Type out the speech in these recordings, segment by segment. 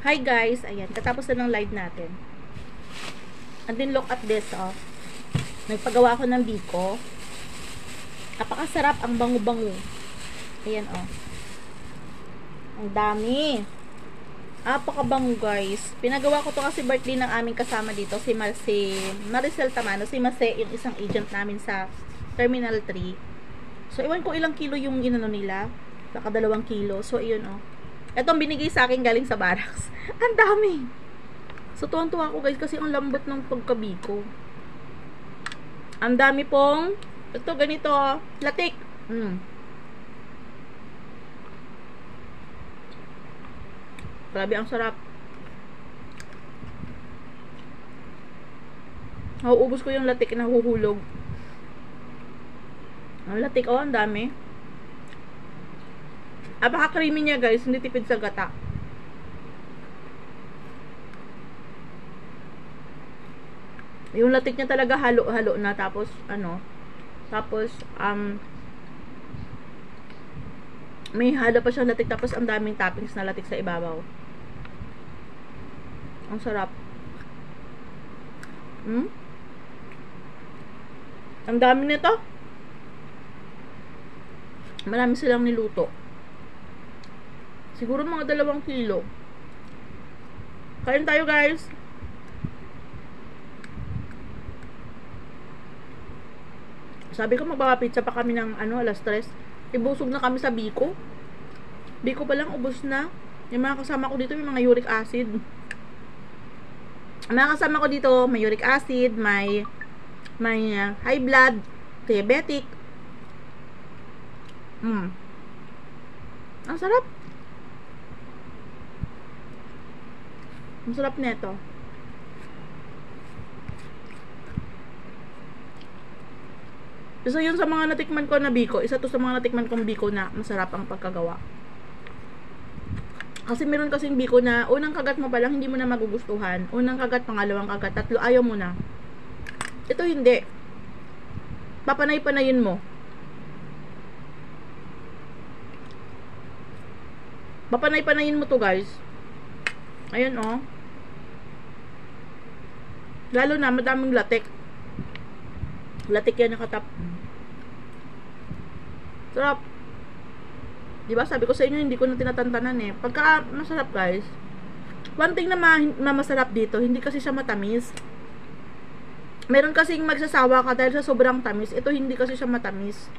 Hi guys, ayan, katapos na ng live natin. And then look at this, oh. Nagpagawa ako ng biko. Napakasarap, ang bango-bango. Ayan, oh. Ang dami. Napakabango, guys. Pinagawa ko to kasi birthday ng aming kasama dito, si Maricel Tamano, si Mase, yung isang agent namin sa Terminal 3. So, iwan ko ilang kilo yung inano nila. Baka 2 kilo. So, iyon, oh. Itong binigay sa akin galing sa barracks. Ang dami. So, tuwang-tuwa ko guys kasi ang lambot ng pagkabiko. Ang dami pong ito, ganito, latik. Grabe, ang sarap. Nauubos ko yung latik na huhulog. Ang latik, oh, ang dami. Apaka-creamy niya guys, hindi tipid sa gata. Yung latik niya talaga halo-halo na, tapos may halo pa siyang latik, tapos ang daming toppings na latik sa ibabaw. Ang sarap. Ang dami nito. Marami silang niluto. Siguro mga 2 kilo. Kain tayo guys. Sabi ko magpapapizza pa kami ng alas 3. Ibusog na kami sa biko. Biko pa lang, ubos na. Yung mga kasama ko dito may mga uric acid. Ang mga kasama ko dito may uric acid, may high blood, diabetic. Ang sarap. Ang sarap nito. Isa yun sa mga natikman ko na biko. Isa to sa mga natikman kong biko na masarap ang pagkagawa. Kasi meron kasing biko na unang kagat mo pa lang hindi mo na magugustuhan. Unang kagat, pangalawang kagat, tatlo, ayaw mo na. Ito hindi. Papanay-panayin mo. Papanay-panayin mo to guys. Ayun, oh. Lalo na, madaming latik. Latik yan nakatap. Sarap. Diba, sabi ko sa inyo, hindi ko na tinatantanan eh. Pagka masarap guys, one thing na masarap dito, hindi kasi siya matamis. Meron kasing magsasawa ka dahil sa sobrang tamis. Ito hindi kasi siya matamis.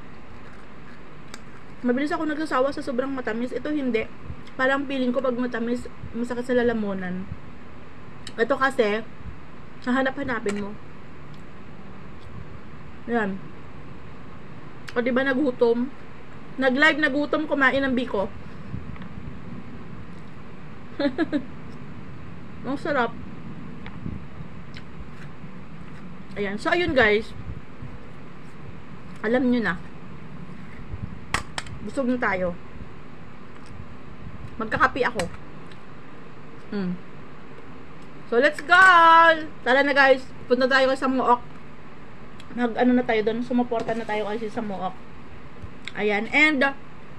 Mabilis ako nagsasawa sa sobrang matamis. Ito hindi. Parang feeling ko pag matamis, masakit sa lalamunan. Ito kasi, hahanap-hanapin mo. Yan. O diba nagutom? Nag-live nagutom, kumain ng biko. Ang sarap. Ayan. So, ayun guys. Alam nyo na. Busog na tayo. Magkakapi ako. So, let's go! Tara na guys. Punta tayo sa Mook. Na tayo doon. Sumuporta na tayo kasi sa Mook. Ayan. And,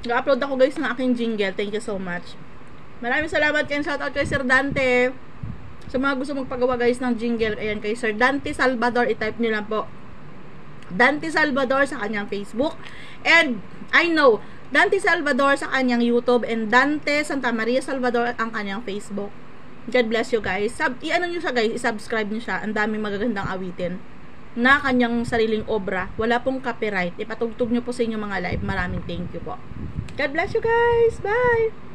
nag-upload ako guys ng aking jingle. Thank you so much. Maraming salamat kayo. Shoutout kay Sir Dante. Sa mga gusto magpagawa guys ng jingle. Ayan, kay Sir Dante Salvador. I-type nyo lang po. Dante Salvador sa kanyang Facebook. And, I know, Dante Salvador sa kanyang YouTube. And Dante Santa Maria Salvador ang kanyang Facebook. God bless you guys. I-ano nyo siya guys. I-subscribe nyo siya. Ang daming magagandang awitin na kanyang sariling obra. Wala pong copyright. Ipatugtog nyo po sa inyong mga live. Maraming thank you po. God bless you guys. Bye!